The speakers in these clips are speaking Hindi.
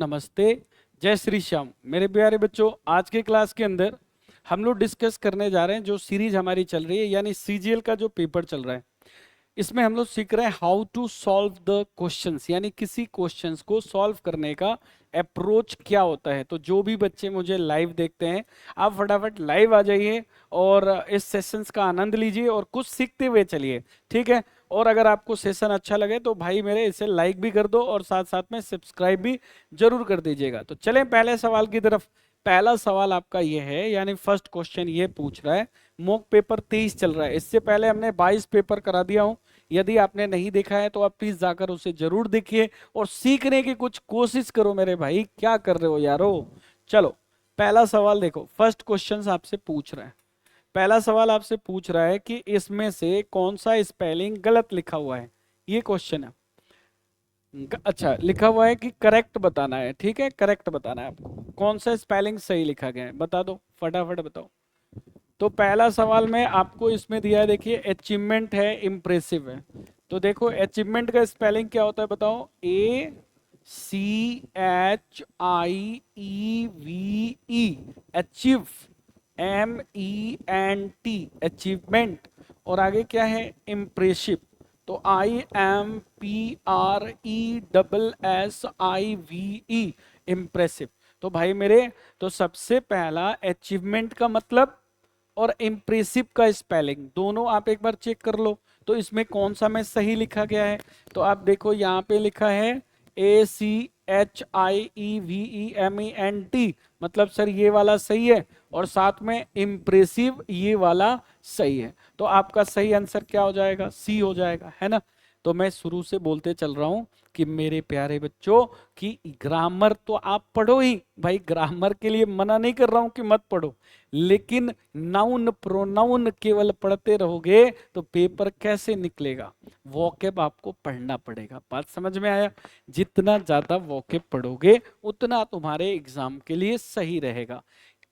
नमस्ते, जय श्री श्याम। मेरे प्यारे बच्चों, आज के क्लास के अंदर हम लोग डिस्कस करने जा रहे हैं जो सीरीज हमारी चल रही है, यानी सीजीएल का जो पेपर चल रहा है। इसमें हम लोग सीख रहे हैं how to solve the questions, यानी किसी क्वेश्चंस को सॉल्व करने का अप्रोच क्या होता है। तो जो भी बच्चे मुझे लाइव देखते हैं, आप फटाफट लाइव आ जाइए और इस सेशंस का आनंद लीजिए और कुछ सीखते हुए चलिए, ठीक है। और अगर आपको सेशन अच्छा लगे तो भाई मेरे इसे लाइक भी कर दो और साथ साथ में सब्सक्राइब भी जरूर कर दीजिएगा। तो चलें पहले सवाल की तरफ। पहला सवाल आपका ये है, यानी फर्स्ट क्वेश्चन ये पूछ रहा है, मॉक पेपर 23 चल रहा है। इससे पहले हमने 22 पेपर करा दिया हूं। यदि आपने नहीं देखा है तो आप प्लीज जाकर उसे जरूर देखिए और सीखने की कुछ कोशिश करो। मेरे भाई क्या कर रहे हो यारो। चलो पहला सवाल देखो, फर्स्ट क्वेश्चन आपसे पूछ रहा है। पहला सवाल आपसे पूछ रहा है कि इसमें से कौन सा स्पेलिंग गलत लिखा हुआ है, ये क्वेश्चन है। अच्छा लिखा हुआ है कि करेक्ट बताना है, ठीक है, करेक्ट बताना है आपको। कौन सा स्पेलिंग सही लिखा गया है बता दो, फटाफट बताओ। तो पहला सवाल में आपको इसमें दिया है, देखिए अचीवमेंट है, इम्प्रेसिव है। तो देखो अचीवमेंट का स्पेलिंग क्या होता है बताओ। ACHIEVE, achieve, MENT, achievement. और आगे क्या है, इम्प्रेसिव। तो IMPRESSIVE, इम्प्रेसिव। तो भाई मेरे, तो सबसे पहला अचीवमेंट का मतलब और इम्प्रेसिव का स्पेलिंग दोनों आप एक बार चेक कर लो। तो इसमें कौन सा में सही लिखा गया है। तो आप देखो यहाँ पे लिखा है ACHIEVEMENT, मतलब सर ये वाला सही है और साथ में इम्प्रेसिव ये वाला सही है। तो आपका सही आंसर क्या हो जाएगा, सी हो जाएगा, है ना। तो मैं शुरू से बोलते चल रहा हूं कि मेरे प्यारे बच्चों कि ग्रामर तो आप पढ़ो ही भाई, ग्रामर के लिए मना नहीं कर रहा हूं कि मत पढ़ो, लेकिन नाउन प्रोनाउन केवल पढ़ते रहोगे तो पेपर कैसे निकलेगा। वोकैब आपको पढ़ना पड़ेगा, बात समझ में आया। जितना ज्यादा वोकैब पढ़ोगे उतना तुम्हारे एग्जाम के लिए सही रहेगा।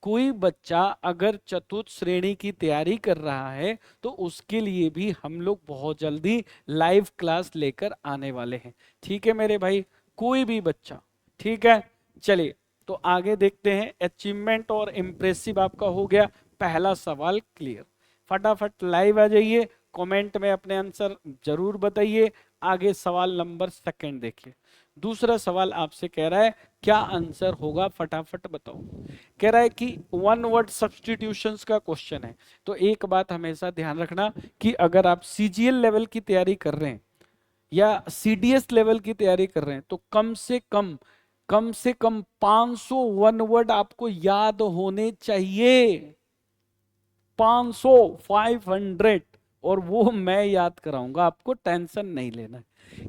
कोई बच्चा अगर चतुर्थ श्रेणी की तैयारी कर रहा है तो उसके लिए भी हम लोग बहुत जल्दी लाइव क्लास लेकर आने वाले हैं, ठीक है मेरे भाई। कोई भी बच्चा, ठीक है। चलिए तो आगे देखते हैं। अचीवमेंट और इम्प्रेसिव आपका हो गया, पहला सवाल क्लियर। फटाफट लाइव आ जाइए, कमेंट में अपने आंसर जरूर बताइए। आगे सवाल नंबर सेकंड देखिए। दूसरा सवाल आपसे कह रहा है क्या आंसर होगा, फटाफट बताओ। कह रहा है कि वन वर्ड सब्स्टिट्यूशंस का क्वेश्चन है। तो एक बात हमेशा ध्यान रखना कि अगर आप सीजीएल लेवल की तैयारी कर रहे हैं या सीडीएस लेवल की तैयारी कर रहे हैं तो कम से कम 500 वन वर्ड आपको याद होने चाहिए। 500, 500, और वो मैं याद कराऊंगा आपको, टेंशन नहीं लेना है।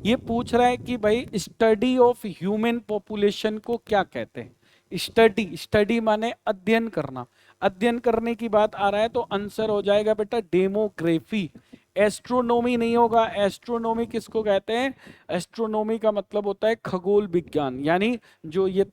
ये पूछ रहा है कि भाई स्टडी ऑफ ह्यूमन पॉपुलेशन को क्या कहते हैं। स्टडी, स्टडी माने अध्ययन करना। अध्ययन करने की बात आ रहा है तो आंसर हो जाएगा बेटा डेमोग्राफी। एस्ट्रोनॉमी नहीं होगा। एस्ट्रोनॉमी किसको कहते हैं, एस्ट्रोनॉमी का मतलब होता है खगोल विज्ञान, यानी जो ये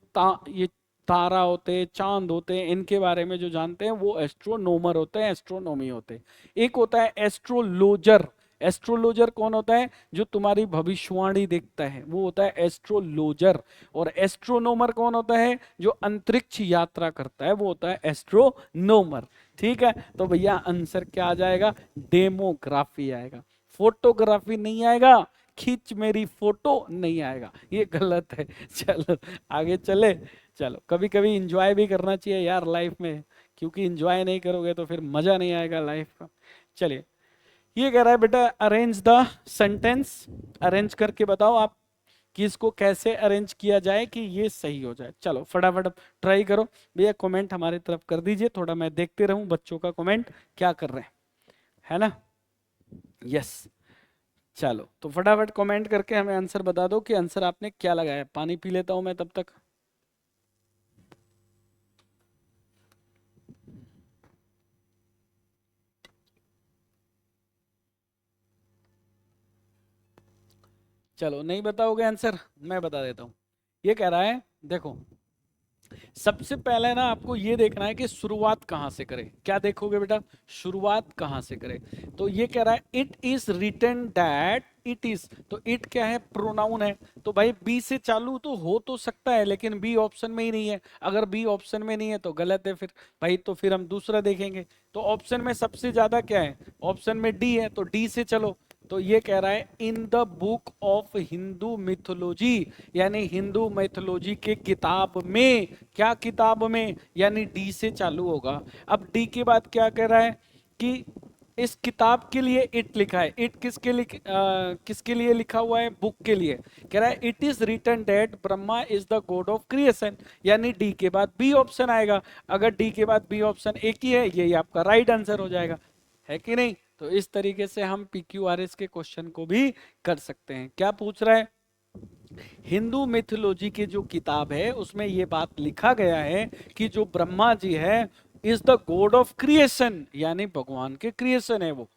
तारा होते हैं, चांद होते हैं, इनके बारे में जो जानते हैं वो एस्ट्रोनोमर होते हैं, एस्ट्रोनॉमी होते हैं। एक होता है एस्ट्रोलॉजर। एस्ट्रोलॉजर कौन होता है, जो तुम्हारी भविष्यवाणी देखता है, वो होता है एस्ट्रोलॉजर। और एस्ट्रोनोमर कौन होता है, जो अंतरिक्ष यात्रा करता है, वो होता है एस्ट्रोनोमर, ठीक है। तो भैया आंसर क्या आ जाएगा, डेमोग्राफी आएगा। फोटोग्राफी नहीं आएगा, खींच मेरी फोटो नहीं आएगा, ये गलत है। चलो आगे चले। चलो कभी कभी इंजॉय भी करना चाहिए यार लाइफ में, क्योंकि इंजॉय नहीं करोगे तो फिर मजा नहीं आएगा लाइफ का। चलिए ये कह रहा है बेटा अरेंज द सेंटेंस, अरेंज करके बताओ आप कि इसको कैसे अरेंज किया जाए कि ये सही हो जाए। चलो फटाफट ट्राई करो भैया, कमेंट हमारी तरफ कर दीजिए, थोड़ा मैं देखते रहूं बच्चों का कमेंट क्या कर रहे हैं, है ना। यस, चलो तो फटाफट कमेंट करके हमें आंसर बता दो कि आंसर आपने क्या लगाया। पानी पी लेता हूं मैं तब तक। चलो नहीं बताओगे आंसर, मैं बता देता हूं। ये कह रहा है देखो, सबसे पहले ना आपको ये देखना है कि शुरुआत कहां से करें। क्या देखोगे बेटा, शुरुआत कहां से करें। तो ये कह रहा है it is written that it is, तो इट क्या है, प्रोनाउन है। तो भाई बी से चालू तो हो तो सकता है, लेकिन बी ऑप्शन में ही नहीं है। अगर बी ऑप्शन में नहीं है तो गलत है फिर भाई, तो फिर हम दूसरा देखेंगे। तो ऑप्शन में सबसे ज्यादा क्या है, ऑप्शन में डी है, तो डी से चलो। तो ये कह रहा है in the book of Hindu mythology, यानी हिंदू मिथोलॉजी के किताब में, क्या किताब में, यानी डी से चालू होगा। अब डी के बाद क्या कह रहा है कि इस किताब के लिए इट लिखा है। इट किसके लिए लिखा हुआ है, बुक के लिए। कह रहा है it is written that Brahma is the god of creation, यानी डी के बाद बी ऑप्शन आएगा। अगर डी के बाद बी ऑप्शन एक ही है, यही आपका राइट आंसर हो जाएगा, है कि नहीं। तो इस तरीके से हम PQRS के क्वेश्चन को भी कर सकते हैं। क्या पूछ रहा है, हिंदू मिथोलॉजी की जो किताब है उसमें ये बात लिखा गया है कि जो ब्रह्मा जी है is the god of creation, यानी भगवान के क्रिएशन है वो।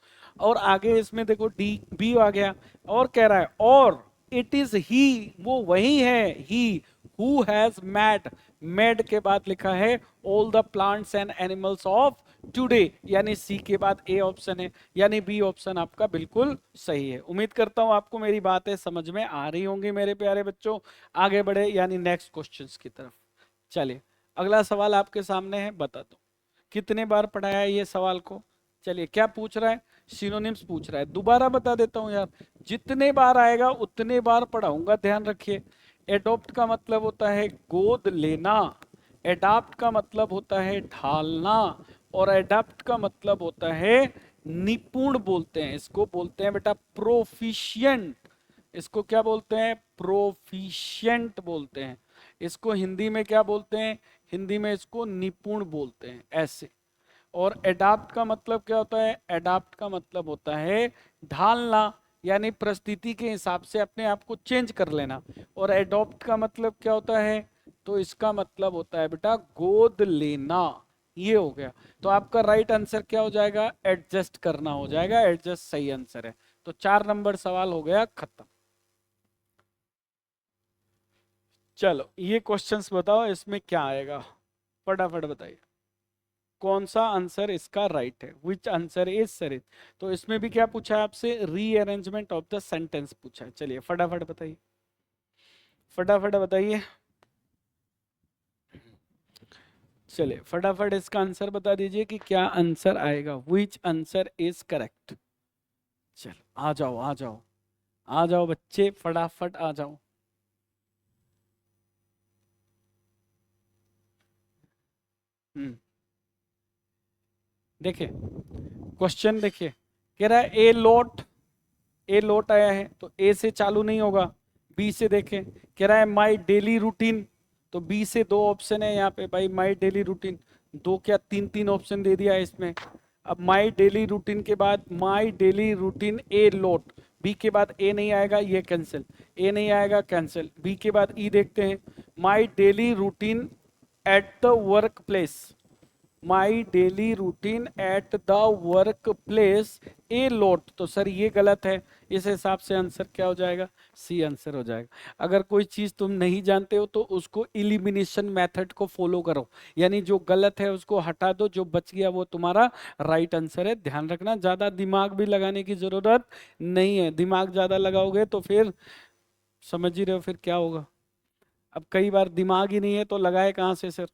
और आगे इसमें देखो डी बी आ गया, और कह रहा है और इट इज ही, वो वही है, ही हु हैज मेड के बाद लिखा है all the plants and animals of today, यानी सी के बाद ए ऑप्शन है, यानी बी ऑप्शन आपका बिल्कुल सही है। उम्मीद करता हूं आपको मेरी बातें समझ में आ रही होंगी मेरे प्यारे बच्चों। आगे बढ़े यानी नेक्स्ट क्वेश्चंस की तरफ। चलिए अगला सवाल आपके सामने है, बता दो कितने बार पढ़ाया है ये सवाल को। चलिए क्या पूछ रहा है, सिनोनिम्स पूछ रहा है, दोबारा बता देता हूं यार, जितने बार आएगा उतने बार पढ़ाऊंगा, ध्यान रखिए। एडॉप्ट का मतलब होता है गोद लेना, एडाप्ट का मतलब होता है ढालना, और एडाप्ट का मतलब होता है निपुण बोलते हैं, इसको बोलते हैं बेटा प्रोफिशिएंट। इसको क्या बोलते हैं, प्रोफिशिएंट बोलते हैं। इसको हिंदी में क्या बोलते हैं, हिंदी में इसको निपुण बोलते हैं, ऐसे। और एडाप्ट का मतलब क्या होता है, एडाप्ट का मतलब होता है ढालना, यानी परिस्थिति के हिसाब से अपने आप को चेंज कर लेना। और एडॉप्ट का मतलब क्या होता है, तो इसका मतलब होता है बेटा गोद लेना, ये हो गया। तो आपका राइट आंसर क्या हो जाएगा, एडजस्ट करना हो जाएगा, एडजस्ट सही आंसर है। तो 4 नंबर सवाल हो गया खत्म। चलो ये क्वेश्चंस बताओ इसमें क्या आएगा, फटाफट बताइए कौन सा आंसर इसका राइट है, विच आंसर इज सही। तो इसमें भी क्या पूछा है आपसे, रीअरेंजमेंट ऑफ द सेंटेंस पूछा है। चलिए फटाफट बताइए, फटाफट बताइए, चलिए फटाफट इसका आंसर बता दीजिए कि क्या आंसर आएगा, विच आंसर इज करेक्ट। चल आ जाओ आ जाओ आ जाओ बच्चे, फटाफट आ जाओ। हम्म देखिए क्वेश्चन देखिए, कह रहा है ए लॉट आया है, तो ए से चालू नहीं होगा, बी से देखें। कह रहा है माई डेली रूटीन, तो बी से 2 ऑप्शन है यहाँ पे भाई, माई डेली रूटीन, 2 क्या 3 ऑप्शन दे दिया है इसमें। अब माई डेली रूटीन के बाद my daily routine a lot, B के बाद ए नहीं आएगा, ये कैंसिल, ए नहीं आएगा कैंसिल। बी के बाद ई देखते हैं, माई daily routine at the work place, my daily routine at the work place a lot, तो सर ये गलत है। इस हिसाब से आंसर क्या हो जाएगा, सी आंसर हो जाएगा। अगर कोई चीज तुम नहीं जानते हो तो उसको इलिमिनेशन मेथड को फॉलो करो, यानी जो गलत है उसको हटा दो, जो बच गया वो तुम्हारा राइट आंसर है। ध्यान रखना ज्यादा दिमाग भी लगाने की जरूरत नहीं है, दिमाग ज्यादा लगाओगे तो फिर समझ ही रहे हो फिर क्या होगा। अब कई बार दिमाग ही नहीं है तो लगाए कहाँ से सर।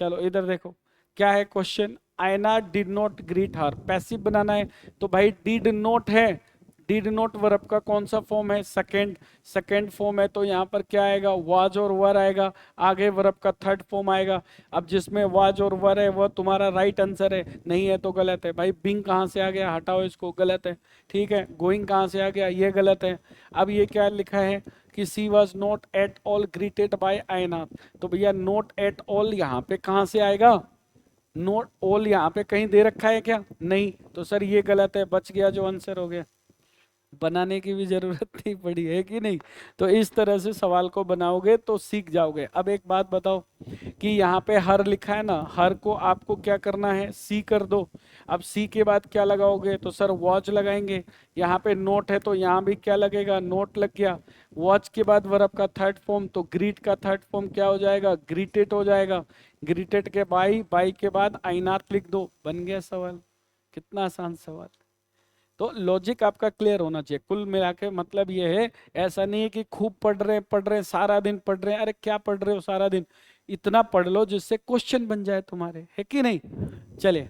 चलो इधर देखो क्या है question, Aina did not greet her, passive बनाना है, तो भाई डिड नॉट है, डिड नॉट वर्ब का कौन सा फॉर्म है, सेकंड फॉर्म है, तो यहाँ पर क्या आएगा, वाज और वर आएगा, आगे वर्ब का थर्ड फॉर्म आएगा। अब जिसमें वाज और वर है वह तुम्हारा राइट आंसर है, नहीं है तो गलत है भाई। बिंग कहाँ से आ गया, हटाओ इसको, गलत है, ठीक है। गोइंग कहाँ से आ गया, ये गलत है। अब ये क्या लिखा है कि she was not at all greeted by Aina, तो भैया नॉट एट ऑल यहाँ पे कहाँ से आएगा, नॉट ऑल यहाँ पे कहीं दे रखा है क्या, नहीं, तो सर ये गलत है, बच गया जो आंसर हो गया, बनाने की भी जरूरत नहीं पड़ी, है कि नहीं। तो इस तरह से सवाल को बनाओगे तो सीख जाओगे। अब एक बात बताओ कि यहाँ पे हर लिखा है ना, हर को आपको क्या करना है, सी कर दो। अब सी के बाद क्या लगाओगे, तो सर वॉच लगाएंगे। यहाँ पे नोट है तो यहाँ भी क्या लगेगा, नोट लग गया। वॉच के बाद वर्ब का थर्ड फॉर्म, तो ग्रीट का थर्ड फॉर्म क्या हो जाएगा, ग्रीटेड हो जाएगा। ग्रीटेड के बाई के बाद आइनात लिख दो, बन गया सवाल। कितना आसान सवाल, तो लॉजिक आपका क्लियर होना चाहिए। कुल मिला के मतलब ये है, ऐसा नहीं है कि खूब पढ़ रहे हैं सारा दिन पढ़ रहे हैं। अरे क्या पढ़ रहे हो सारा दिन, इतना पढ़ लो जिससे क्वेश्चन बन जाए तुम्हारे, है कि नहीं। चलिए,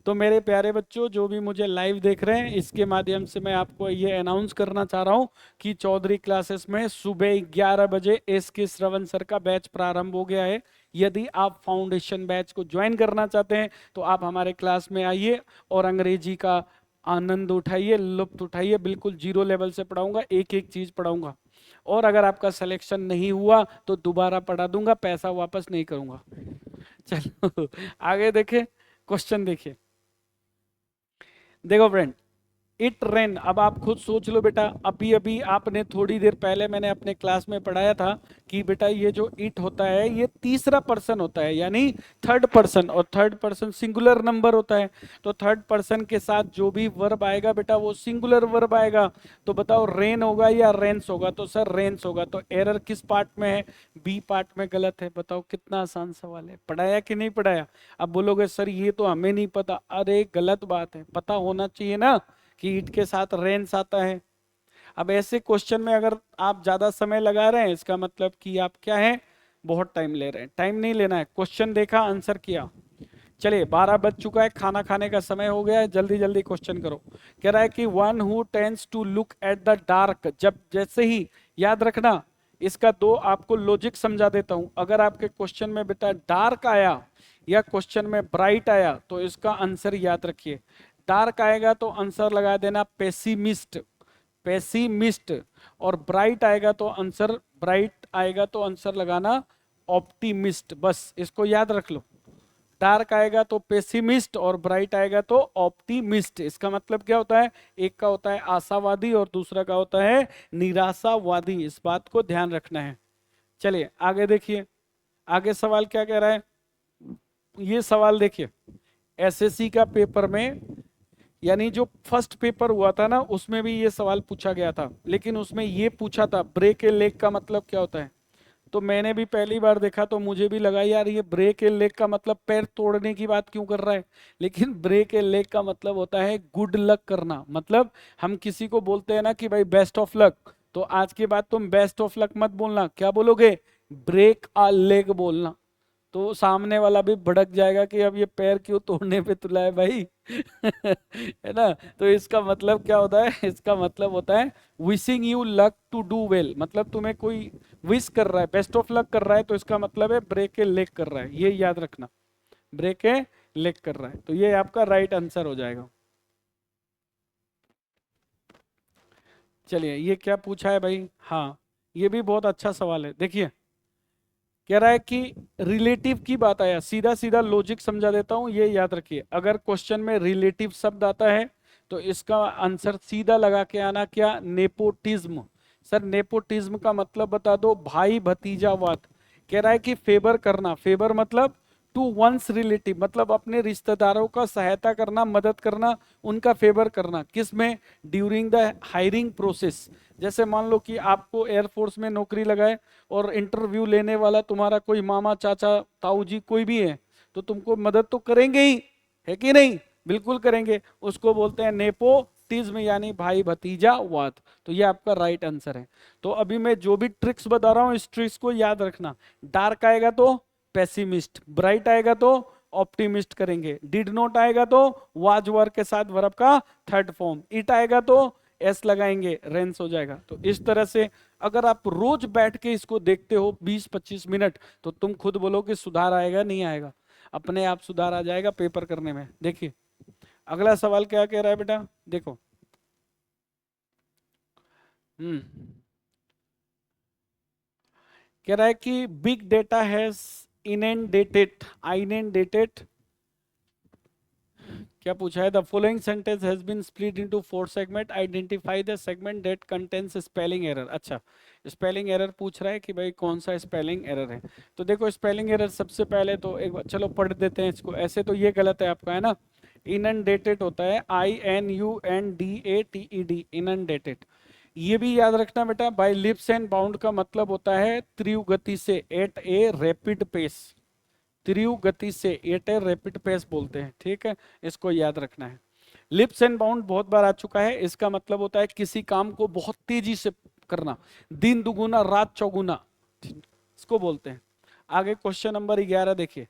तो मेरे प्यारे बच्चों जो भी मुझे लाइव देख रहे हैं, इसके माध्यम से मैं आपको ये अनाउंस करना चाह रहा हूँ कि चौधरी क्लासेस में सुबह 11 बजे एस के श्रवण सर का बैच प्रारंभ हो गया है। यदि आप फाउंडेशन बैच को ज्वाइन करना चाहते हैं तो आप हमारे क्लास में आइए और अंग्रेजी का आनंद उठाइए, लुत्फ उठाइए। बिल्कुल जीरो लेवल से पढ़ाऊंगा, एक एक चीज पढ़ाऊंगा। और अगर आपका सिलेक्शन नहीं हुआ तो दोबारा पढ़ा दूंगा, पैसा वापस नहीं करूंगा। चलो आगे देखें, क्वेश्चन देखिए। देखो फ्रेंड, इट रेन, अब आप खुद सोच लो बेटा। अभी अभी आपने थोड़ी देर पहले मैंने अपने क्लास में पढ़ाया था कि बेटा ये जो इट होता है ये तीसरा पर्सन होता है, यानी थर्ड पर्सन, और थर्ड पर्सन सिंगुलर नंबर होता है। तो थर्ड पर्सन के साथ जो भी वर्ब आएगा बेटा वो सिंगुलर वर्ब आएगा। तो बताओ रेन होगा या रेन्स होगा, तो सर रेन्स होगा। तो एरर किस पार्ट में है, बी पार्ट में गलत है। बताओ कितना आसान सवाल है, पढ़ाया कि नहीं पढ़ाया। अब बोलोगे सर ये तो हमें नहीं पता, अरे गलत बात है, पता होना चाहिए ना कि ईट के साथ रेंस आता है। अब ऐसे क्वेश्चन में अगर आप ज्यादा समय लगा रहे हैं, इसका मतलब कि आप क्या है, बहुत टाइम ले रहे हैं। टाइम नहीं लेना है, क्वेश्चन देखा आंसर किया। चलिए 12 बज चुका है, खाना खाने का समय हो गया है, जल्दी जल्दी क्वेश्चन करो। कह रहा है कि one who tends to look at the dark, जब जैसे ही, याद रखना इसका दो आपको लॉजिक समझा देता हूं। अगर आपके क्वेश्चन में बेटा डार्क आया या क्वेश्चन में ब्राइट आया तो इसका आंसर याद रखिए। डार्क आएगा तो आंसर लगा देना पेसिमिस्ट, पेसिमिस्ट। और ब्राइट आएगा तो आंसर, ब्राइट आएगा तो आंसर लगाना ऑप्टिमिस्ट। बस इसको याद रख लो। डार्क आएगा तो पेसिमिस्ट और ब्राइट आएगा तो ऑप्टिमिस्ट। इसका मतलब क्या होता है, एक का होता है आशावादी और दूसरा का होता है निराशावादी। इस बात को ध्यान रखना है। चलिए आगे देखिए, आगे सवाल क्या कह रहा है। ये सवाल देखिए, एसएससी का पेपर में, यानी जो फर्स्ट पेपर हुआ था ना उसमें भी ये सवाल पूछा गया था, लेकिन उसमें ये पूछा था ब्रेक ए लेग का मतलब क्या होता है। तो मैंने भी पहली बार देखा तो मुझे भी लगा यार ये ब्रेक ए लेग का मतलब पैर तोड़ने की बात क्यों कर रहा है। लेकिन ब्रेक ए लेग का मतलब होता है गुड लक करना। मतलब हम किसी को बोलते हैं ना कि भाई बेस्ट ऑफ लक, तो आज के बाद तुम बेस्ट ऑफ लक मत बोलना, क्या बोलोगे, ब्रेक आ लेग बोलना। तो सामने वाला भी भड़क जाएगा कि अब ये पैर क्यों तोड़ने पे तुला है भाई है ना। तो इसका मतलब क्या होता है, इसका मतलब होता है wishing you luck to do well. मतलब तुम्हें कोई विश कर रहा है, बेस्ट ऑफ लक कर रहा है, तो इसका मतलब है ब्रेक ए लेग कर रहा है, ये याद रखना, ब्रेक ए लेग कर रहा है। तो ये आपका राइट आंसर हो जाएगा। चलिए ये क्या पूछा है भाई, हाँ ये भी बहुत अच्छा सवाल है। देखिए कह रहा है कि रिलेटिव की बात आया, सीधा सीधा लॉजिक समझा देता हूं, ये याद रखिए। अगर क्वेश्चन में रिलेटिव शब्द आता है तो इसका आंसर सीधा लगा के आना, क्या, नेपोटिज्म। सर नेपोटिज्म का मतलब बता दो, भाई भतीजावाद। कह रहा है कि फेवर करना, फेवर मतलब टू वंस रिलेटिव, मतलब अपने रिश्तेदारों का सहायता करना, मदद करना, उनका फेवर करना। किस में, ड्यूरिंग द हायरिंग प्रोसेस। जैसे मान लो कि आपको एयरफोर्स में नौकरी लगाए और इंटरव्यू लेने वाला तुम्हारा कोई मामा चाचा ताऊ जी कोई भी है, तो तुमको मदद तो करेंगे ही, है कि नहीं, बिल्कुल करेंगे। उसको बोलते हैं नेपोटिज्म, यानी भाई भतीजा वाद। तो ये आपका राइट आंसर है। तो अभी मैं जो भी ट्रिक्स बता रहा हूं इस ट्रिक्स को याद रखना। डार्क आएगा तो पेसिमिस्ट, ब्राइट आएगा तो ऑप्टिमिस्ट करेंगे, डिड नॉट आएगा तो वाज वर के साथ वर्ब का थर्ड फॉर्म, इट आएगा तो एस लगाएंगे, रेंस हो जाएगा। तो इस तरह से अगर आप रोज बैठ के इसको देखते हो 20-25 मिनट, तो तुम खुद बोलो कि सुधार आएगा, नहीं आएगा, अपने आप सुधार आ जाएगा पेपर करने में। देखिए अगला सवाल क्या कह रहा है बेटा, देखो। हम्म कह रहा है कि big data has indebted, indebted, क्या पूछा है, the following sentence has been split into 4 segment, identify the segment that contains spelling error. अच्छा, स्पेलिंग एरर पूछ रहा है कि भाई कौन सा स्पेलिंग एरर है। तो देखो स्पेलिंग एरर सबसे पहले तो एक बार चलो पढ़ देते हैं इसको। ऐसे तो ये गलत है आपका, है ना। इनडेटेड होता है INUNDATED, इनडेटेड। ये भी याद रखना बेटा, बाय लिप्स एंड बाउंड का मतलब होता है तीव्र गति से, एट ए रैपिड पेस, तीव्र गति से, एट ए रैपिड पेस बोलते हैं, ठीक है, इसको याद रखना है। लिप्स एंड बाउंड बहुत बार आ चुका है, इसका मतलब होता है किसी काम को बहुत तेजी से करना, दिन दुगुना रात चौगुना, इसको बोलते हैं। आगे क्वेश्चन नंबर 11 देखिए,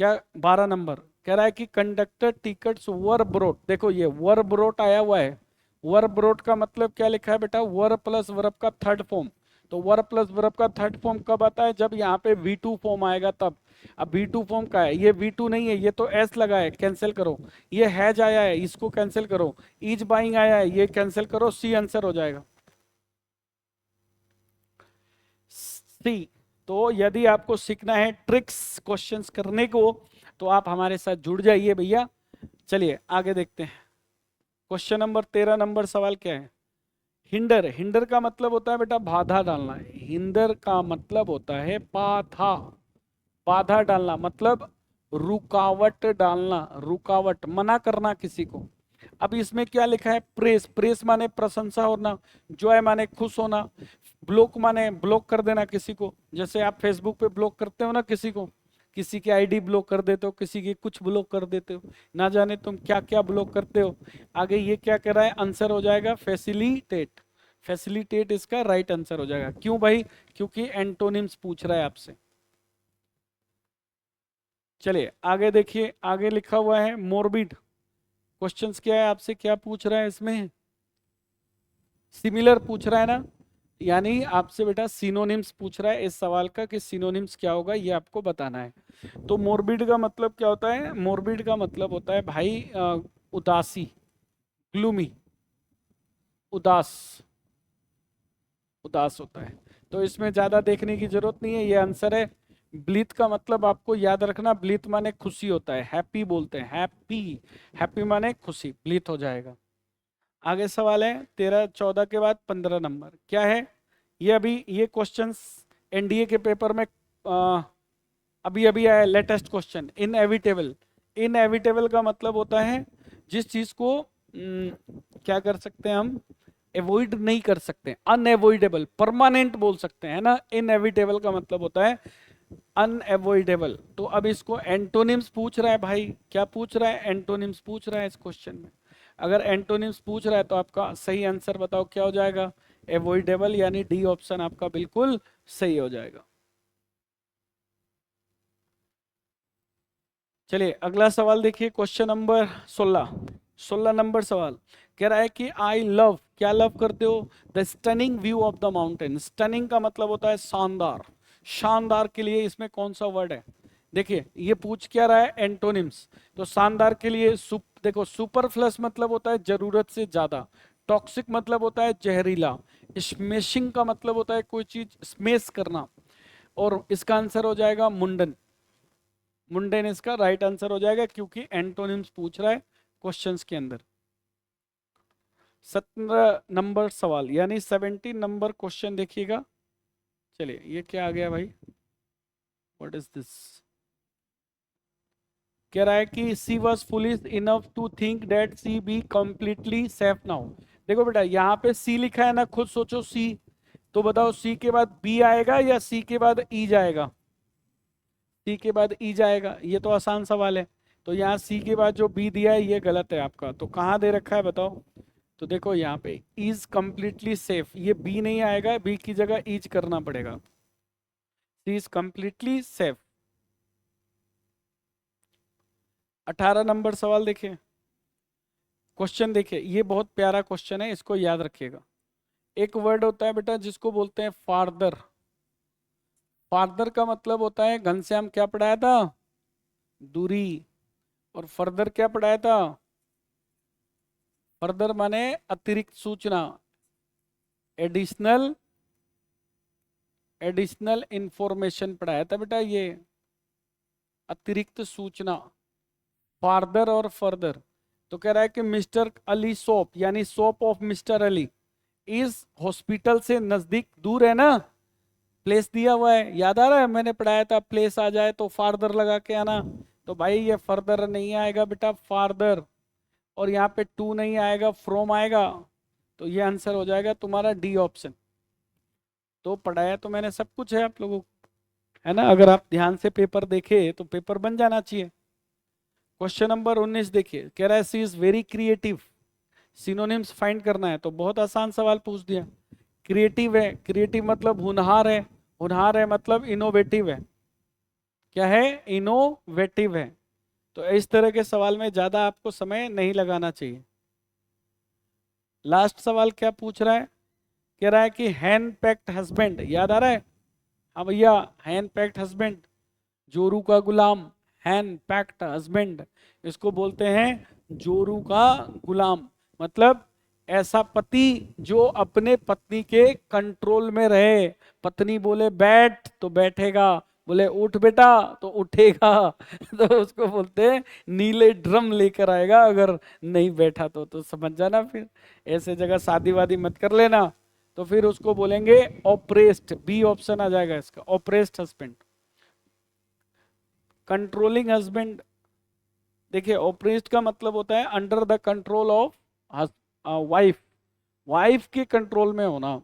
क्या 12 नंबर कह रहा है कि कंडक्टर टिकट्स वर ब्रोट। देखो ये वर ब्रोट आया हुआ है, वर ब्रोट का मतलब क्या लिखा है बेटा, वर प्लस वर्ब का थर्ड फॉर्म। तो वर प्लस वर्ब का थर्ड फॉर्म कब आता है, जब यहाँ पे V2 फॉर्म आएगा तब। अब V2 फॉर्म का है, ये V2 नहीं है, ये तो S लगा है, कैंसिल करो। ये हैज आया है, इसको कैंसिल करो। इज बाइंग आया है, ये कैंसिल करो, सी आंसर हो जाएगा, सी। तो यदि आपको सीखना है ट्रिक्स क्वेश्चंस करने को, तो आप हमारे साथ जुड़ जाइए भैया। चलिए आगे देखते हैं। क्वेश्चन नंबर 13 नंबर सवाल क्या है, हिंडर। हिंडर का मतलब होता है बेटा बाधा डालना। हिंडर का मतलब होता है बाधा, बाधा डालना मतलब रुकावट डालना, रुकावट, मना करना किसी को। अब इसमें क्या लिखा है, प्रेस। प्रेस माने प्रशंसा होना, जॉय माने खुश होना, ब्लॉक माने ब्लॉक कर देना किसी को। जैसे आप फेसबुक पे ब्लॉक करते हो ना किसी को, किसी की आईडी ब्लॉक कर देते हो, किसी की कुछ ब्लॉक कर देते हो, ना जाने तुम क्या क्या ब्लॉक करते हो। आगे ये क्या कर रहा है, आंसर हो जाएगा फैसिलिटेट। फैसिलिटेट इसका राइट आंसर हो जाएगा। क्यों भाई, क्योंकि एंटोनिम्स पूछ रहा है आपसे। चलिए आगे देखिए, आगे लिखा हुआ है मोरबिड। क्वेश्चंस क्या है आपसे, क्या पूछ रहा है इसमें, सिमिलर पूछ रहा है ना, यानी आपसे बेटा सिनोनिम्स पूछ रहा है इस सवाल का, कि सिनोनिम्स क्या होगा ये आपको बताना है। तो मोरबिड का मतलब क्या होता है, मोरबिड का मतलब होता है भाई उदासी, ग्लूमी, उदास, उदास होता है। तो इसमें ज्यादा देखने की जरूरत नहीं है, ये आंसर है। ब्लीथ का मतलब आपको याद रखना, ब्लीथ माने खुशी होता है, हैप्पी बोलते हैं, हैप्पी, हैप्पी माने खुशी, ब्लीथ हो जाएगा। आगे सवाल है 13 14 के बाद 15 नंबर क्या है, ये अभी ये क्वेश्चंस एनडीए के पेपर में अभी अभी आया, लेटेस्ट क्वेश्चन, इनएविटेबल। इनएविटेबल का मतलब होता है जिस चीज को क्या कर सकते हैं हम, अवॉइड नहीं कर सकते, अनएवॉइडेबल, परमानेंट बोल सकते हैं ना। इनएविटेबल का मतलब होता है अनएवॉइडेबल। तो अब इसको एंटोनिम्स पूछ रहा है भाई, क्या पूछ रहा है, एंटोनिम्स पूछ रहा है इस क्वेश्चन में। अगर एंटोनिम्स पूछ रहा है तो आपका सही आंसर बताओ क्या हो जाएगा, एवॉइडेबल, यानी डी ऑप्शन आपका बिल्कुल सही हो जाएगा। चलिए अगला सवाल देखिए, क्वेश्चन नंबर 16। 16 नंबर सवाल कह रहा है कि आई लव, क्या लव करते हो, the stunning view of the mountain. Stunning का मतलब होता है शानदार, शानदार के लिए इसमें कौन सा वर्ड है, देखिए ये पूछ क्या रहा है, एंटोनिम्स। तो शानदार के लिए देखो सुपरफ्लस मतलब होता है जरूरत से ज्यादा, टॉक्सिक मतलब होता है जहरीला, स्मेशिंग का मतलब होता है कोई चीज स्मेश करना, और इसका आंसर हो जाएगा मुंडन। मुंडेन इसका राइट आंसर हो जाएगा, क्योंकि एंटोनिम्स पूछ रहा है क्वेश्चंस के अंदर। 17 नंबर सवाल यानी 17 नंबर क्वेश्चन देखिएगा। चलिए ये क्या आ गया भाई, व्हाट इज दिस, कह रहा है कि she was foolish enough to think that she be completely safe now. देखो बेटा यहाँ पे सी लिखा है ना, खुद सोचो सी, तो बताओ सी के बाद बी आएगा या सी के बाद ई जाएगा, सी के बाद ई जाएगा, ये तो आसान सवाल है। तो यहाँ सी के बाद जो बी दिया है ये गलत है आपका, तो कहाँ दे रखा है बताओ। तो देखो यहाँ पे इज कंप्लीटली सेफ, ये बी नहीं आएगा, बी की जगह इज करना पड़ेगा, सी इज कंप्लीटली सेफ। 18 नंबर सवाल देखिए, क्वेश्चन देखिए, ये बहुत प्यारा क्वेश्चन है, इसको याद रखिएगा। एक वर्ड होता है बेटा जिसको बोलते हैं फार्दर। फार्दर का मतलब होता है, घनश्याम क्या पढ़ाया था, दूरी, और फर्दर क्या पढ़ाया था, फर्दर माने अतिरिक्त सूचना, एडिशनल, एडिशनल इंफॉर्मेशन पढ़ाया था बेटा, ये अतिरिक्त सूचना, फार्दर और फर्दर। तो कह रहा है कि मिस्टर अली शॉप, यानी शॉप ऑफ मिस्टर अली इस हॉस्पिटल से नजदीक, दूर है ना, प्लेस दिया हुआ है, याद आ रहा है मैंने पढ़ाया था, प्लेस आ जाए तो फार्दर लगा के आना। तो भाई ये फर्दर नहीं आएगा बेटा, फार्दर, और यहाँ पे टू नहीं आएगा, फ्रॉम आएगा। तो ये आंसर हो जाएगा तुम्हारा डी ऑप्शन। तो पढ़ाया तो मैंने सब कुछ है आप लोगों को, है ना, अगर आप ध्यान से पेपर देखे तो पेपर बन जाना चाहिए। क्वेश्चन नंबर 19 देखिए, कह रहा है she is very creative, synonyms find करना है। तो बहुत आसान सवाल पूछ दिया। क्रिएटिव है, क्रिएटिव मतलब होनहार है, होनहार है मतलब इनोवेटिव है। क्या है? इनोवेटिव है। तो इस तरह के सवाल में ज्यादा आपको समय नहीं लगाना चाहिए। लास्ट सवाल क्या पूछ रहा है? कह रहा है कि हैंड पैक्ड हस्बैंड, याद आ रहा है? हाँ भैया, हैंड पैक्ड हस्बैंड, जोरू का गुलाम, हैंड पैक्ड हस्बैंड, इसको बोलते हैं जोरू का गुलाम। मतलब ऐसा पति जो अपने पत्नी के कंट्रोल में रहे। पत्नी बोले बैठ तो बैठेगा, बोले उठ बेटा तो उठेगा। तो उसको बोलते हैं नीले ड्रम लेकर आएगा, अगर नहीं बैठा तो समझ जाना। फिर ऐसे जगह शादी वादी मत कर लेना। तो फिर उसको बोलेंगे ऑप्रेस्ड, बी ऑप्शन आ जाएगा इसका, ऑप्रेस्ड हस्बैंड। कंट्रोलिंग हस्बैंड, देखिए ऑप्रेस्ड का मतलब होता है under the control of wife, wife के कंट्रोल में होना।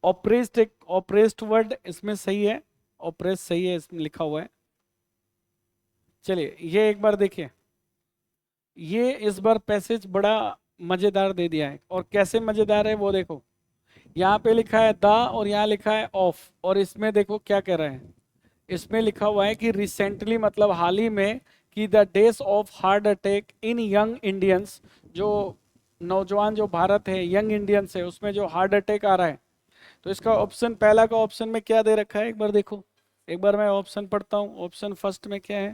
ऑप्रेस्ड, एक ऑप्रेस्ड वर्ड इसमें सही है, ऑप्रेस्ड सही है, इसमें लिखा हुआ है। चलिए ये एक बार देखिए, ये इस बार पैसेज बड़ा मजेदार दे दिया है। और कैसे मजेदार है वो देखो, यहाँ पे लिखा है द और यहाँ लिखा है ऑफ, और इसमें देखो क्या कह रहे हैं। इसमें लिखा हुआ है कि रिसेंटली मतलब हाल ही में, कि the days of heart attack in young Indians, जो नौजवान जो भारत है, यंग इंडियंस है, उसमें जो हार्ट अटैक आ रहा है। तो इसका ऑप्शन, पहला का ऑप्शन में क्या दे रखा है एक बार देखो, एक बार मैं ऑप्शन पढ़ता हूँ। ऑप्शन फर्स्ट में क्या है,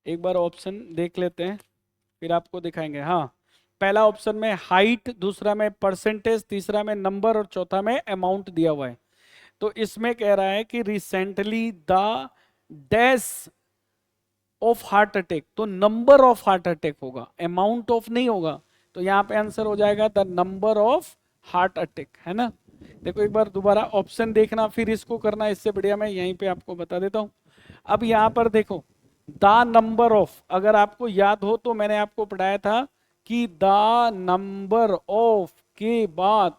एक बार ऑप्शन देख लेते हैं फिर आपको दिखाएंगे। हाँ, पहला ऑप्शन में हाइट, दूसरा में परसेंटेज, तीसरा में नंबर और चौथा में अमाउंट दिया हुआ है। तो इसमें कह रहा है कि recently the dash of heart attack, तो नंबर ऑफ हार्ट अटैक होगा, अमाउंट ऑफ नहीं होगा। तो यहाँ पे आंसर हो जाएगा the number of heart attack, है ना। देखो एक बार दोबारा ऑप्शन देखना फिर इसको करना, इससे बढ़िया मैं यहीं पे आपको बता देता हूँ। अब यहाँ पर देखो द नंबर ऑफ, अगर आपको याद हो तो मैंने आपको पढ़ाया था कि द नंबर ऑफ के बाद,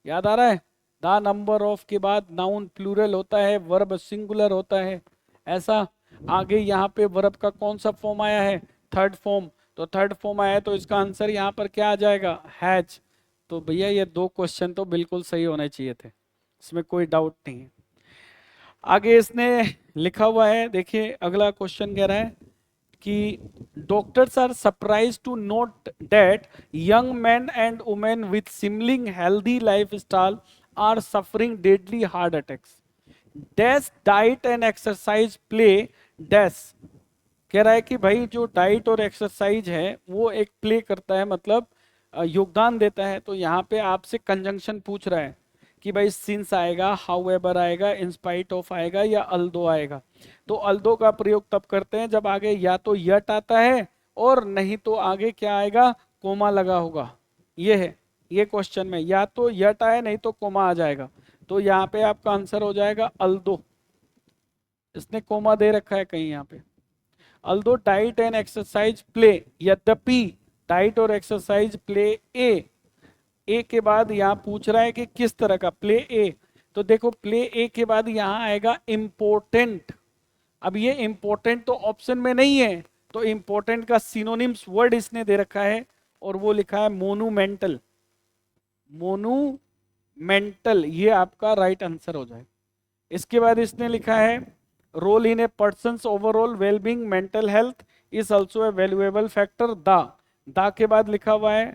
याद आ रहा है, द नंबर ऑफ के बाद नाउन प्लूरल होता है, वर्ब सिंगुलर होता है, ऐसा। आगे यहाँ पे वर्ब का कौन सा फॉर्म आया है? Third form. तो थर्ड फॉर्म आया है, तो इसका आंसर यहाँ पर क्या आ जाएगा? हैज। तो भैया ये दो क्वेश्चन तो बिल्कुल सही होने चाहिए थे, इसमें कोई डाउट नहीं है। आगे इसने लिखा हुआ है, देखिए अगला क्वेश्चन कह रहा है कि doctors are surprise to note that young man and women with सिमिलिंग healthy lifestyle are suffering deadly heart attacks. Dash diet and exercise play dash. कह रहा है कि भाई जो डाइट और एक्सरसाइज है वो एक प्ले करता है, मतलब योगदान देता है। तो यहाँ पे आपसे कंजंक्शन पूछ रहा है कि भाई सिंस आएगा, हाउएवर आएगा, इंस्पाइट ऑफ आएगा, या अल्दो आएगा। तो अल्दो का प्रयोग तब करते हैं जब आगे या तो यट आता है, और नहीं तो आगे क्या आएगा? कोमा लगा होगा। ये है, ये क्वेश्चन में या तो यट आए नहीं तो कोमा आ जाएगा। तो यहाँ पे आपका आंसर हो जाएगा अल्दो। इसने कोमा दे रखा है कहीं यहाँ पे। Although diet and exercise play, यद्यपि डाइट और एक्सरसाइज प्ले ए के बाद यहाँ पूछ रहा है कि किस तरह का प्ले ए। तो देखो प्ले ए के बाद यहाँ आएगा इम्पोर्टेंट। अब ये इम्पोर्टेंट तो ऑप्शन में नहीं है, तो इम्पोर्टेंट का सिनोनिम्स वर्ड इसने दे रखा है, और वो लिखा है मोनूमेंटल। मोनूमेंटल, ये आपका राइट आंसर हो जाएगा। इसके बाद इसने लिखा है role in a person's overall wellbeing mental health is also a valuable factor. D के बाद लिखा हुआ है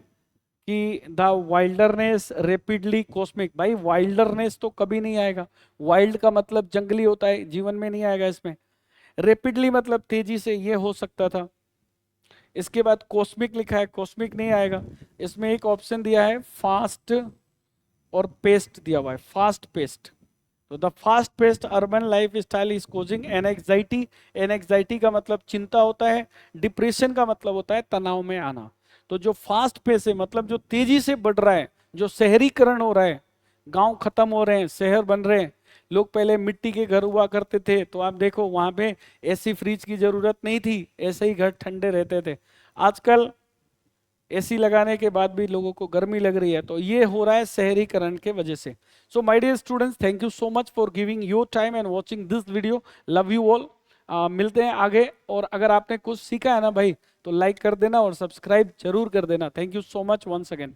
कि द वाइल्डरनेस रेपिडली कॉस्मिक। भाई वाइल्डरनेस तो कभी नहीं आएगा, वाइल्ड का मतलब जंगली होता है, जीवन में नहीं आएगा इसमें। रेपिडली मतलब तेजी से, ये हो सकता था। इसके बाद कॉस्मिक लिखा है, कॉस्मिक नहीं आएगा। इसमें एक ऑप्शन दिया है फास्ट और पेस्ट दिया हुआ है, फास्ट पेस्ट। तो the fast paced urban lifestyle is causing anxiety. Anxiety का मतलब चिंता होता है, डिप्रेशन का मतलब होता है तनाव में आना। तो जो फास्ट पेस है मतलब जो तेजी से बढ़ रहा है, जो शहरीकरण हो रहा है, गांव खत्म हो रहे हैं, शहर बन रहे हैं। लोग पहले मिट्टी के घर हुआ करते थे, तो आप देखो वहां पे एसी फ्रिज की जरूरत नहीं थी, ऐसे ही घर ठंडे रहते थे। आजकल एसी लगाने के बाद भी लोगों को गर्मी लग रही है, तो ये हो रहा है शहरीकरण के वजह से। So my dear students, thank you so much for giving your time and watching this video. Love you all. मिलते हैं आगे, और अगर आपने कुछ सीखा है ना भाई, तो लाइक कर देना और सब्सक्राइब जरूर कर देना। Thank you so much once again.